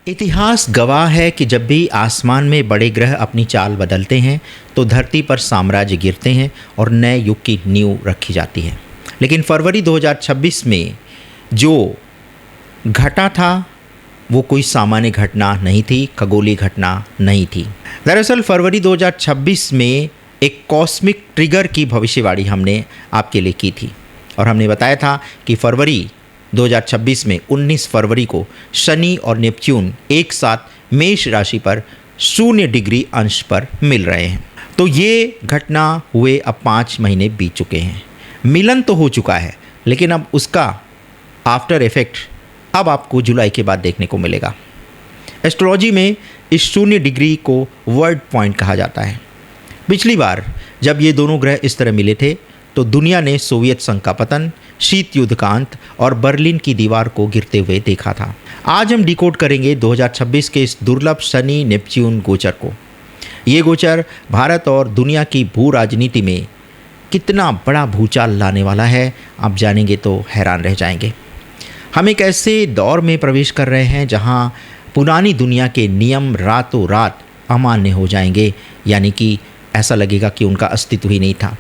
इतिहास गवाह है कि जब भी आसमान में बड़े ग्रह अपनी चाल बदलते हैं तो धरती पर साम्राज्य गिरते हैं और नए युग की नींव रखी जाती है। लेकिन फरवरी 2026 में जो घटा था वो कोई सामान्य घटना नहीं थी, खगोलीय घटना नहीं थी। दरअसल फरवरी 2026 में एक कॉस्मिक ट्रिगर की भविष्यवाणी हमने आपके लिए की थी और हमने बताया था कि फरवरी 2026 में 19 फरवरी को शनि और नेपच्यून एक साथ मेष राशि पर 0 डिग्री अंश पर मिल रहे हैं। तो ये घटना हुए अब 5 महीने बीत चुके हैं। मिलन तो हो चुका है लेकिन अब उसका आफ्टर इफेक्ट अब आपको जुलाई के बाद देखने को मिलेगा। एस्ट्रोलॉजी में इस 0 डिग्री को वर्ल्ड पॉइंट कहा जाता है। पिछली बार जब ये दोनों ग्रह इस तरह मिले थे तो दुनिया ने सोवियत संघ का पतन, शीत युद्ध का अंत और बर्लिन की दीवार को गिरते हुए देखा था। आज हम डिकोड करेंगे 2026 के इस दुर्लभ शनि नेपच्यून गोचर को। ये गोचर भारत और दुनिया की भू राजनीति में कितना बड़ा भूचाल लाने वाला है, आप जानेंगे तो हैरान रह जाएंगे। हम एक ऐसे दौर में प्रवेश कर रहे हैं जहां पुरानी दुनिया के नियम रातों रात अमान्य हो जाएंगे, यानी कि ऐसा लगेगा कि उनका अस्तित्व ही नहीं था।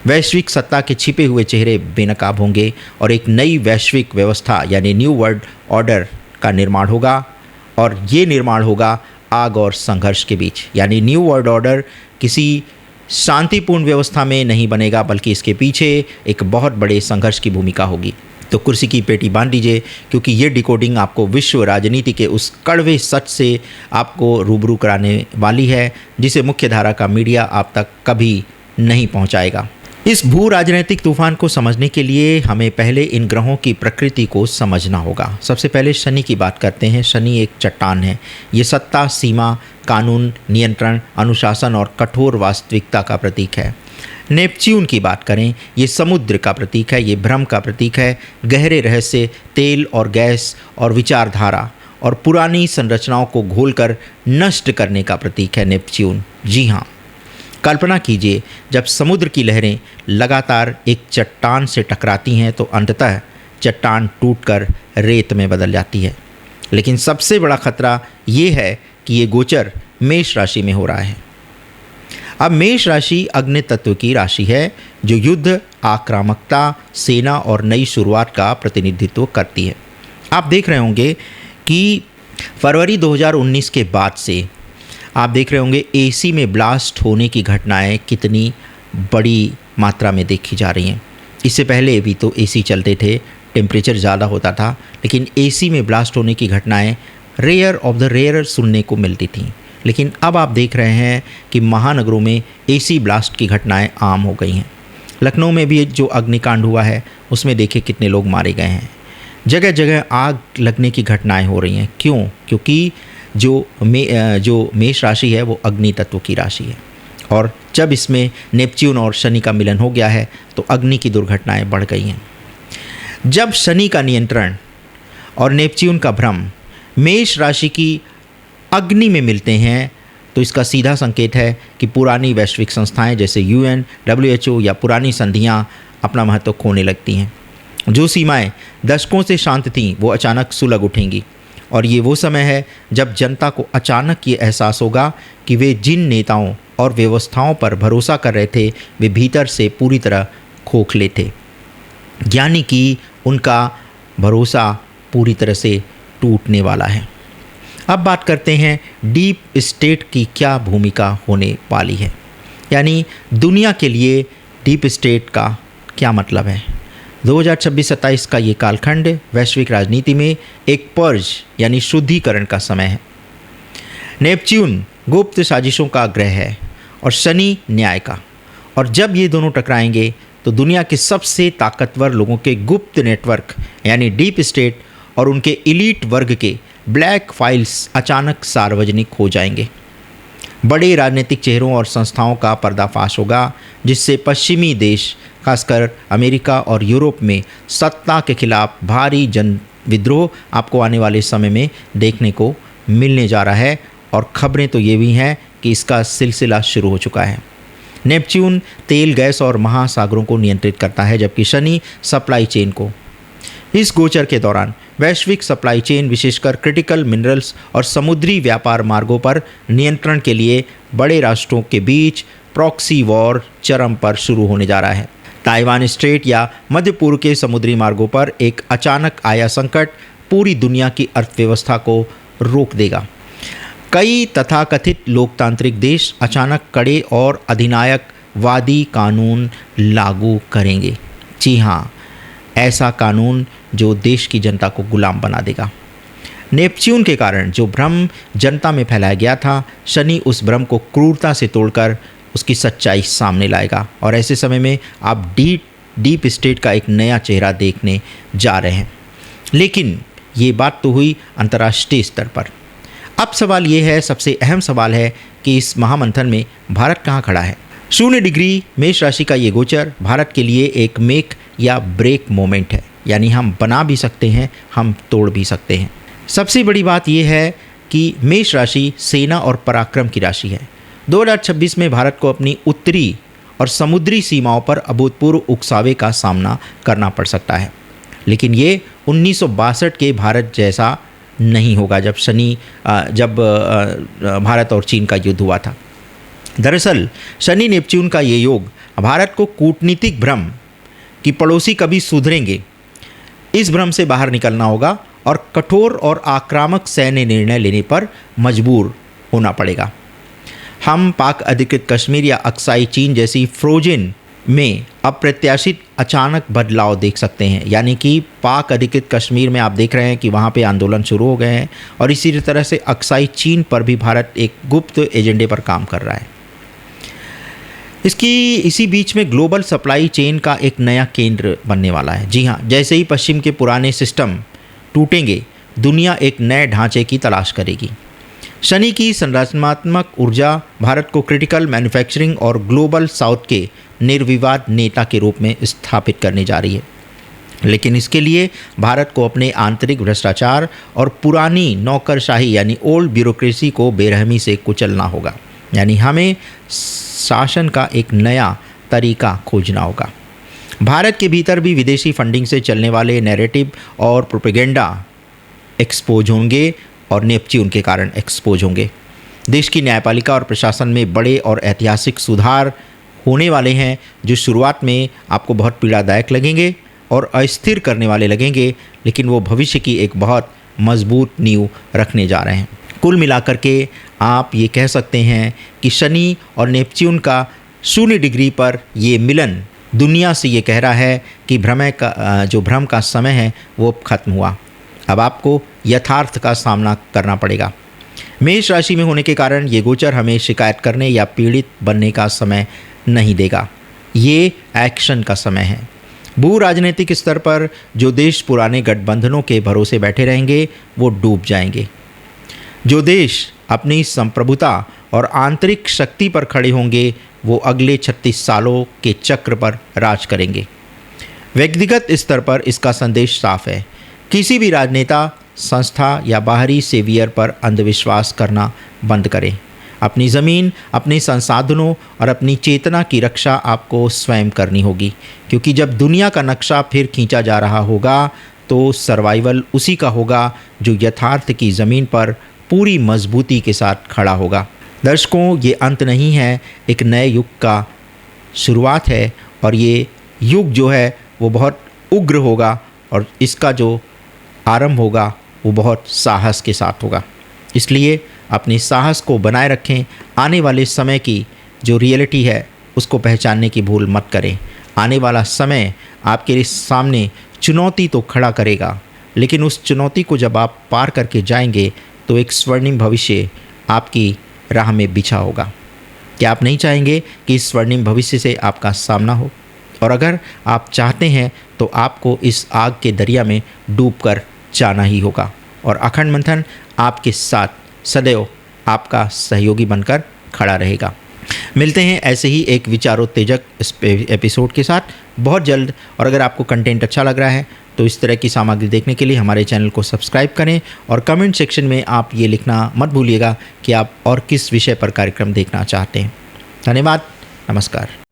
वैश्विक सत्ता के छिपे हुए चेहरे बेनकाब होंगे और एक नई वैश्विक व्यवस्था यानी न्यू वर्ल्ड ऑर्डर का निर्माण होगा। और ये निर्माण होगा आग और संघर्ष के बीच, यानी न्यू वर्ल्ड ऑर्डर किसी शांतिपूर्ण व्यवस्था में नहीं बनेगा बल्कि इसके पीछे एक बहुत बड़े संघर्ष की भूमिका होगी। तो कुर्सी की पेटी बांध लीजिए, क्योंकि ये डिकोडिंग आपको विश्व राजनीति के उस कड़वे सच से आपको रूबरू कराने वाली है जिसे मुख्य धारा का मीडिया आप तक कभी नहीं पहुंचाएगा। इस भू राजनीतिक तूफान को समझने के लिए हमें पहले इन ग्रहों की प्रकृति को समझना होगा। सबसे पहले शनि की बात करते हैं। शनि एक चट्टान है। ये सत्ता, सीमा, कानून, नियंत्रण, अनुशासन और कठोर वास्तविकता का प्रतीक है। नेपच्यून की बात करें, ये समुद्र का प्रतीक है, ये भ्रम का प्रतीक है, गहरे रहस्य, तेल और गैस और विचारधारा और पुरानी संरचनाओं को घोलकर नष्ट करने का प्रतीक है नेपच्यून। जी हाँ, कल्पना कीजिए जब समुद्र की लहरें लगातार एक चट्टान से टकराती हैं तो अंततः चट्टान टूटकर रेत में बदल जाती है। लेकिन सबसे बड़ा खतरा ये है कि ये गोचर मेष राशि में हो रहा है। अब मेष राशि अग्नि तत्व की राशि है जो युद्ध, आक्रामकता, सेना और नई शुरुआत का प्रतिनिधित्व करती है। आप देख रहे होंगे कि फरवरी 2019 के बाद से आप देख रहे होंगे एसी में ब्लास्ट होने की घटनाएं कितनी बड़ी मात्रा में देखी जा रही हैं। इससे पहले भी तो एसी चलते थे, टेम्परेचर ज़्यादा होता था, लेकिन एसी में ब्लास्ट होने की घटनाएं रेयर ऑफ द रेयर सुनने को मिलती थीं। लेकिन अब आप देख रहे हैं कि महानगरों में एसी ब्लास्ट की घटनाएं आम हो गई हैं। लखनऊ में भी जो अग्निकांड हुआ है उसमें देखिए कितने लोग मारे गए हैं। जगह जगह आग लगने की घटनाएं हो रही हैं। क्यों? क्योंकि जो मेष राशि है वो अग्नि तत्व की राशि है और जब इसमें नेपच्यून और शनि का मिलन हो गया है तो अग्नि की दुर्घटनाएं बढ़ गई हैं। जब शनि का नियंत्रण और नेपच्यून का भ्रम मेष राशि की अग्नि में मिलते हैं तो इसका सीधा संकेत है कि पुरानी वैश्विक संस्थाएं जैसे UN, WHO या पुरानी संधियां अपना महत्व खोने लगती हैं। जो सीमाएं दशकों से शांत थीं वो अचानक सुलग उठेंगी और ये वो समय है जब जनता को अचानक ये एहसास होगा कि वे जिन नेताओं और व्यवस्थाओं पर भरोसा कर रहे थे वे भीतर से पूरी तरह खोखले थे, यानी कि उनका भरोसा पूरी तरह से टूटने वाला है। अब बात करते हैं डीप स्टेट की क्या भूमिका होने वाली है, यानी दुनिया के लिए डीप स्टेट का क्या मतलब है। 2026-27 का ये कालखंड वैश्विक राजनीति में एक पर्ज यानी शुद्धिकरण का समय है। नेपच्यून गुप्त साजिशों का ग्रह है और शनि न्याय का, और जब ये दोनों टकराएंगे तो दुनिया के सबसे ताकतवर लोगों के गुप्त नेटवर्क यानी डीप स्टेट और उनके एलीट वर्ग के ब्लैक फाइल्स अचानक सार्वजनिक हो जाएंगे। बड़े राजनीतिक चेहरों और संस्थाओं का पर्दाफाश होगा जिससे पश्चिमी देश खासकर अमेरिका और यूरोप में सत्ता के खिलाफ भारी जन विद्रोह आपको आने वाले समय में देखने को मिलने जा रहा है। और खबरें तो ये भी हैं कि इसका सिलसिला शुरू हो चुका है। नेपच्यून तेल, गैस और महासागरों को नियंत्रित करता है जबकि शनि सप्लाई चेन को। इस गोचर के दौरान वैश्विक सप्लाई चेन विशेषकर क्रिटिकल मिनरल्स और समुद्री व्यापार मार्गों पर नियंत्रण के लिए बड़े राष्ट्रों के बीच प्रॉक्सी वॉर चरम पर शुरू होने जा रहा है। ताइवान स्ट्रेट या मध्य पूर्व के समुद्री मार्गों पर एक अचानक आया संकट पूरी दुनिया की अर्थव्यवस्था को रोक देगा। कई तथाकथित लोकतांत्रिक देश अचानक कड़े और अधिनायकवादी कानून लागू करेंगे। जी हाँ, ऐसा कानून जो देश की जनता को गुलाम बना देगा। नेपच्यून के कारण जो भ्रम जनता में फैलाया गया था, शनि उस भ्रम को क्रूरता से तोड़कर उसकी सच्चाई सामने लाएगा और ऐसे समय में आप डीप स्टेट का एक नया चेहरा देखने जा रहे हैं। लेकिन ये बात तो हुई अंतर्राष्ट्रीय स्तर पर। अब सवाल ये है, सबसे अहम सवाल है कि इस महामंथन में भारत कहाँ खड़ा है। 0 डिग्री मेष राशि का ये गोचर भारत के लिए एक मेक या ब्रेक मोमेंट है, यानी हम बना भी सकते हैं, हम तोड़ भी सकते हैं। सबसे बड़ी बात यह है कि मेष राशि सेना और पराक्रम की राशि है। 2026 में भारत को अपनी उत्तरी और समुद्री सीमाओं पर अभूतपूर्व उकसावे का सामना करना पड़ सकता है, लेकिन ये 1962 के भारत जैसा नहीं होगा जब भारत और चीन का युद्ध हुआ था। दरअसल शनि नेपच्यून का ये योग भारत को कूटनीतिक भ्रम कि पड़ोसी कभी सुधरेंगे, इस भ्रम से बाहर निकलना होगा और कठोर और आक्रामक सैन्य निर्णय लेने पर मजबूर होना पड़ेगा। हम पाक अधिकृत कश्मीर या अक्साई चीन जैसी फ्रोजन में अप्रत्याशित अचानक बदलाव देख सकते हैं, यानी कि पाक अधिकृत कश्मीर में आप देख रहे हैं कि वहाँ पे आंदोलन शुरू हो गए हैं और इसी तरह से अक्साई चीन पर भी भारत एक गुप्त एजेंडे पर काम कर रहा है। इसी बीच में ग्लोबल सप्लाई चेन का एक नया केंद्र बनने वाला है। जी हाँ, जैसे ही पश्चिम के पुराने सिस्टम टूटेंगे, दुनिया एक नए ढांचे की तलाश करेगी। शनि की संरचनात्मक ऊर्जा भारत को क्रिटिकल मैन्युफैक्चरिंग और ग्लोबल साउथ के निर्विवाद नेता के रूप में स्थापित करने जा रही है, लेकिन इसके लिए भारत को अपने आंतरिक भ्रष्टाचार और पुरानी नौकरशाही यानी ओल्ड ब्यूरोक्रेसी को बेरहमी से कुचलना होगा। यानी हमें शासन का एक नया तरीका खोजना होगा। भारत के भीतर भी विदेशी फंडिंग से चलने वाले नैरेटिव और प्रोपेगेंडा एक्सपोज होंगे और नेपच्यून के कारण एक्सपोज होंगे। देश की न्यायपालिका और प्रशासन में बड़े और ऐतिहासिक सुधार होने वाले हैं, जो शुरुआत में आपको बहुत पीड़ादायक लगेंगे और अस्थिर करने वाले लगेंगे, लेकिन वो भविष्य की एक बहुत मजबूत नींव रखने जा रहे हैं। कुल मिलाकर के आप ये कह सकते हैं कि शनि और नेपच्यून का 0 डिग्री पर ये मिलन दुनिया से ये कह रहा है कि भ्रम का समय है वो खत्म हुआ। अब आपको यथार्थ का सामना करना पड़ेगा। मेष राशि में होने के कारण ये गोचर हमें शिकायत करने या पीड़ित बनने का समय नहीं देगा, ये एक्शन का समय है। भू राजनीतिक स्तर पर जो देश पुराने गठबंधनों के भरोसे बैठे रहेंगे वो डूब जाएंगे। जो देश अपनी संप्रभुता और आंतरिक शक्ति पर खड़े होंगे वो अगले 36 सालों के चक्र पर राज करेंगे। व्यक्तिगत स्तर पर इसका संदेश साफ है, किसी भी राजनेता, संस्था या बाहरी सेवियर पर अंधविश्वास करना बंद करें। अपनी ज़मीन, अपने संसाधनों और अपनी चेतना की रक्षा आपको स्वयं करनी होगी, क्योंकि जब दुनिया का नक्शा फिर खींचा जा रहा होगा तो सर्वाइवल उसी का होगा जो यथार्थ की ज़मीन पर पूरी मजबूती के साथ खड़ा होगा। दर्शकों, ये अंत नहीं है, एक नए युग का शुरुआत है और ये युग जो है वो बहुत उग्र होगा और इसका जो आरंभ होगा वो बहुत साहस के साथ होगा। इसलिए अपने साहस को बनाए रखें। आने वाले समय की जो रियलिटी है उसको पहचानने की भूल मत करें। आने वाला समय आपके सामने चुनौती तो खड़ा करेगा, लेकिन उस चुनौती को जब आप पार करके जाएंगे तो एक स्वर्णिम भविष्य आपकी राह में बिछा होगा। क्या आप नहीं चाहेंगे कि इस स्वर्णिम भविष्य से आपका सामना हो? और अगर आप चाहते हैं तो आपको इस आग के दरिया में डूबकर जाना ही होगा और अखंड मंथन आपके साथ सदैव आपका सहयोगी बनकर खड़ा रहेगा। मिलते हैं ऐसे ही एक विचारोत्तेजक एपिसोड के साथ बहुत जल्द। और अगर आपको कंटेंट अच्छा लग रहा है तो इस तरह की सामग्री देखने के लिए हमारे चैनल को सब्सक्राइब करें और कमेंट सेक्शन में आप ये लिखना मत भूलिएगा कि आप और किस विषय पर कार्यक्रम देखना चाहते हैं। धन्यवाद, नमस्कार।